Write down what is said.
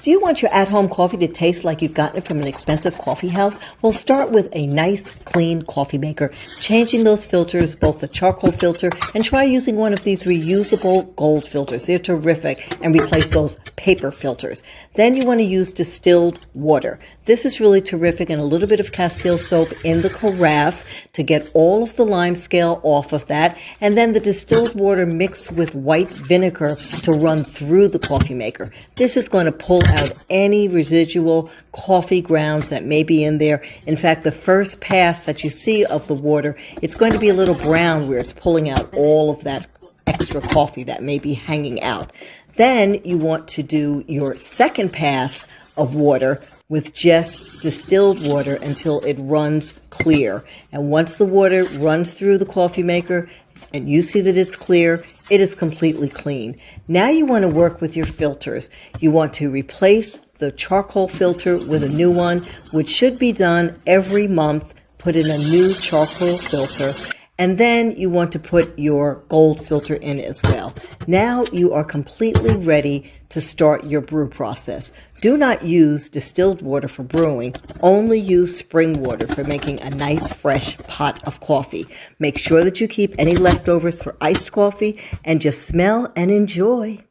Do you want your at-home coffee to taste like you've gotten it from an expensive coffee house? Well, start with a nice, clean coffee maker, changing those filters, both the charcoal filter, and try using one of these reusable gold filters. They're terrific, and replace those paper filters. Then you want to use distilled water. This is really terrific, and a little bit of Castile soap in the carafe to get all of the lime scale off of that, and then the distilled water mixed with white vinegar to run through the coffee maker. This is going to pull out any residual coffee grounds that may be in there. In fact, the first pass that you see of the water, it's going to be a little brown where it's pulling out all of that extra coffee that may be hanging out. Then you want to do your second pass of water with just distilled water until it runs clear. And once the water runs through the coffee maker and you see that it's clear, it is completely clean. Now you want to work with your filters. You want to replace the charcoal filter with a new one, which should be done every month. Put in a new charcoal filter. And then you want to put your gold filter in as well. Now you are completely ready to start your brew process. Do not use distilled water for brewing. Only use spring water for making a nice fresh pot of coffee. Make sure that you keep any leftovers for iced coffee and just smell and enjoy.